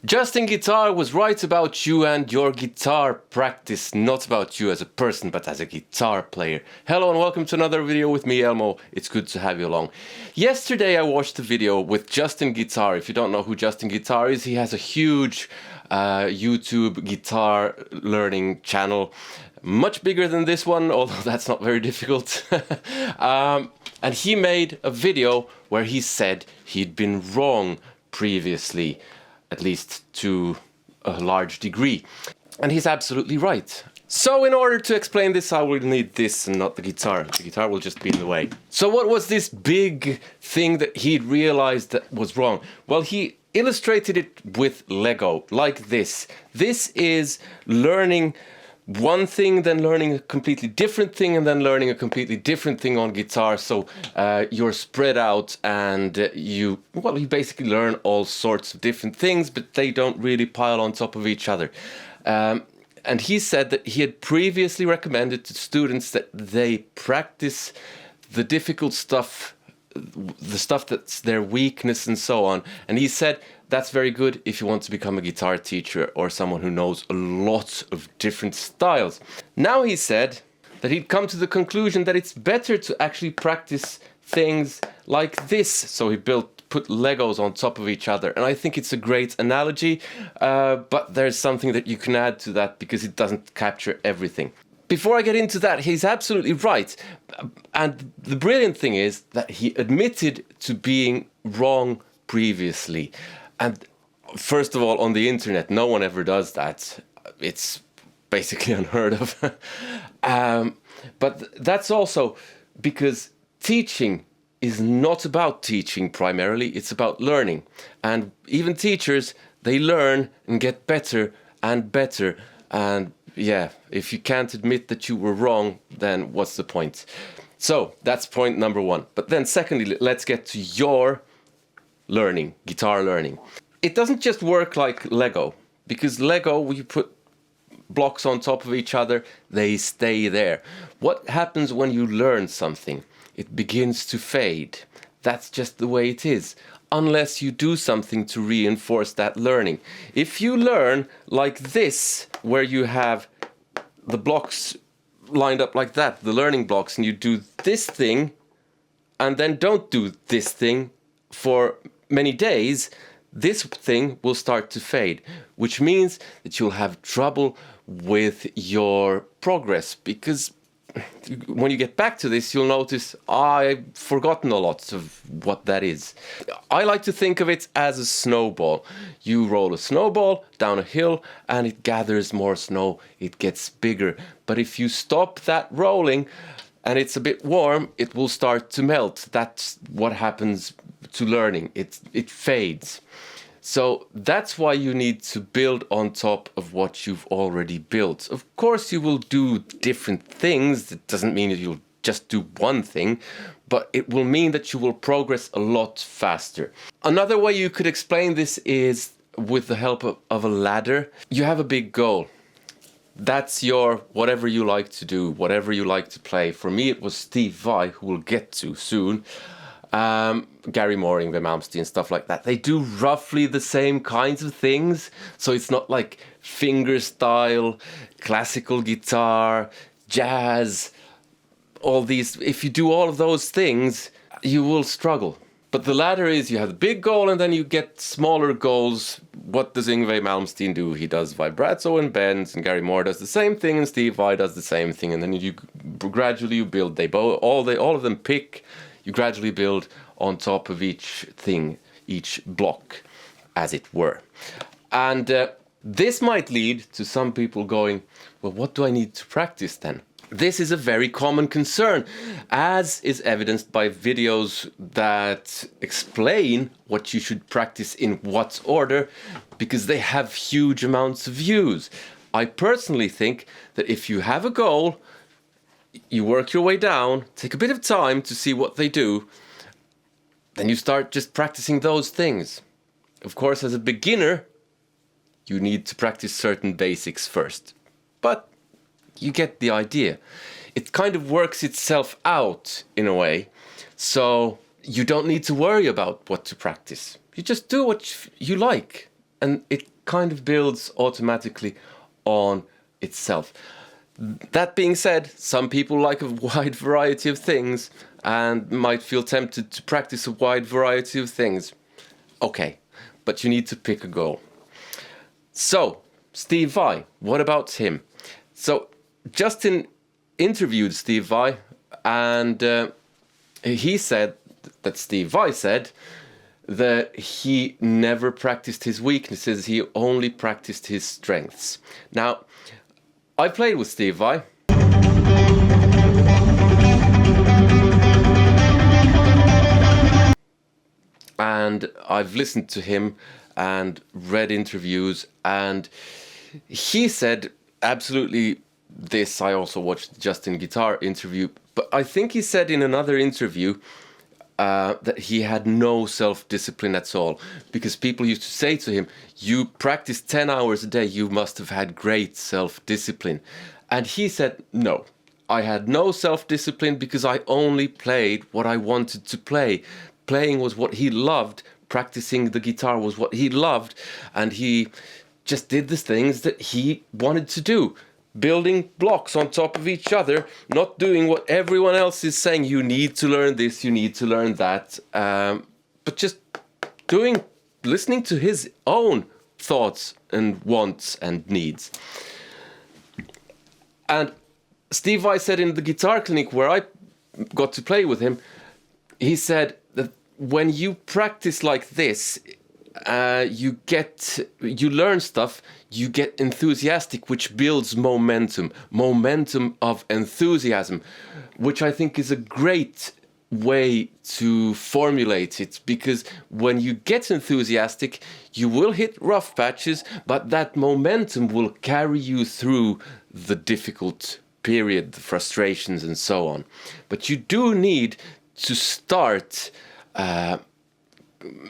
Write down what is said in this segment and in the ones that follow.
Justin Guitar was right about you and your guitar practice, not about you as a person, but as a guitar player. Hello and welcome to another video with me, Elmo. It's good to have you along. Yesterday I watched a video with Justin Guitar. If you don't know who Justin Guitar is, he has a huge YouTube guitar learning channel. Much bigger than this one, although that's not very difficult. And he made a video where he said he'd been wrong previously, at least to a large degree. And he's absolutely right. So in order to explain this, I will need this and not the guitar. The guitar will just be in the way. So what was this big thing that he'd realized that was wrong? Well, he illustrated it with Lego, like this. This is learning one thing, then learning a completely different thing, and then learning a completely different thing on guitar. So you're spread out and you basically learn all sorts of different things, but they don't really pile on top of each other. And he said that he had previously recommended to students that they practice the difficult stuff, the stuff that's their weakness and so on. And he said that's very good if you want to become a guitar teacher or someone who knows a lot of different styles. Now he said that he'd come to the conclusion that it's better to actually practice things like this. So he put Legos on top of each other. And I think it's a great analogy, but there's something that you can add to that because it doesn't capture everything. Before I get into that, he's absolutely right. And the brilliant thing is that he admitted to being wrong previously. And first of all, on the internet, no one ever does that. It's basically unheard of. But that's also because teaching is not about teaching primarily, it's about learning. And even teachers, they learn and get better and better. And yeah, if you can't admit that you were wrong, then what's the point? So that's point number one. But then secondly, let's get to your learning, guitar learning. It doesn't just work like Lego, because Lego, you put blocks on top of each other, they stay there. What happens when you learn something? It begins to fade. That's just the way it is, unless you do something to reinforce that learning. If you learn like this, where you have the blocks lined up like that, the learning blocks, and you do this thing, and then don't do this thing for many days, this thing will start to fade, which means that you'll have trouble with your progress, because when you get back to this, you'll notice I've forgotten a lot of what that is. I like to think of it as a snowball. You roll a snowball down a hill and it gathers more snow, it gets bigger. But if you stop that rolling and it's a bit warm, it will start to melt. That's what happens to learning. It fades. So that's why you need to build on top of what you've already built. Of course, you will do different things. It doesn't mean that you'll just do one thing, but it will mean that you will progress a lot faster. Another way you could explain this is with the help of a ladder. You have a big goal. That's your whatever you like to do, whatever you like to play. For me, it was Steve Vai, who we'll get to soon. Gary Moore, Yngwie Malmsteen, stuff like that. They do roughly the same kinds of things. So it's not like fingerstyle, classical guitar, jazz, all these. If you do all of those things, you will struggle. But the ladder is you have the big goal and then you get smaller goals. What does Yngwie Malmsteen do? He does vibrato and bends, and Gary Moore does the same thing, and Steve Vai does the same thing. And then you gradually build. All of them pick. You gradually build on top of each thing, each block, as it were. And this might lead to some people going, well, what do I need to practice then? This is a very common concern, as is evidenced by videos that explain what you should practice in what order, because they have huge amounts of views. I personally think that if you have a goal, you work your way down, take a bit of time to see what they do, then you start just practicing those things. Of course, as a beginner, you need to practice certain basics first. But you get the idea. It kind of works itself out in a way, so you don't need to worry about what to practice. You just do what you like, and it kind of builds automatically on itself. That being said, some people like a wide variety of things and might feel tempted to practice a wide variety of things. Okay, but you need to pick a goal. So, Steve Vai, what about him? So, Justin interviewed Steve Vai, and he said that Steve Vai said that he never practiced his weaknesses, he only practiced his strengths. Now, I played with Steve Vai. And I've listened to him and read interviews, and he said absolutely this. I also watched the Justin Guitar interview, but I think he said in another interview that he had no self-discipline at all, because people used to say to him, you practice 10 hours a day, you must have had great self-discipline. And he said, no, I had no self-discipline because I only played what I wanted to play. Playing was what he loved, practicing the guitar was what he loved, and he just did the things that he wanted to do. Building blocks on top of each other, not doing what everyone else is saying, you need to learn this, you need to learn that, but just listening to his own thoughts and wants and needs. And Steve Vai said in the guitar clinic where I got to play with him, he said that when you practice like this, you learn stuff, you get enthusiastic, which builds momentum of enthusiasm, which I think is a great way to formulate it, because when you get enthusiastic, you will hit rough patches, but that momentum will carry you through the difficult period, the frustrations and so on. But you do need to start,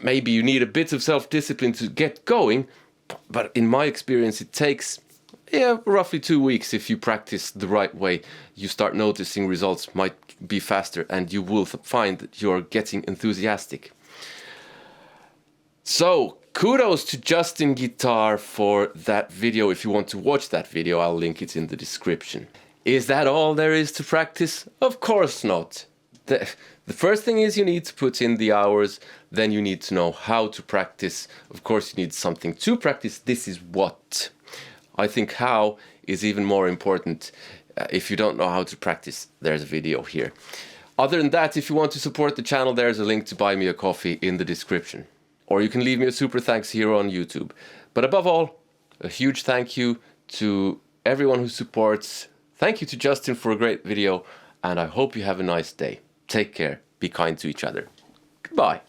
maybe you need a bit of self-discipline to get going, but in my experience it takes roughly 2 weeks. If you practice the right way, you start noticing results might be faster, and you will find that you're getting enthusiastic. So kudos to Justin Guitar for that video. If you want to watch that video, I'll link it in the description. Is that all there is to practice? Of course not. The first thing is you need to put in the hours, then you need to know how to practice. Of course you need something to practice. This is what. I think how is even more important. If you don't know how to practice, there's a video here. Other than that, if you want to support the channel, there's a link to buy me a coffee in the description. Or you can leave me a super thanks here on YouTube. But above all, a huge thank you to everyone who supports. Thank you to Justin for a great video, and I hope you have a nice day. Take care, be kind to each other. Goodbye.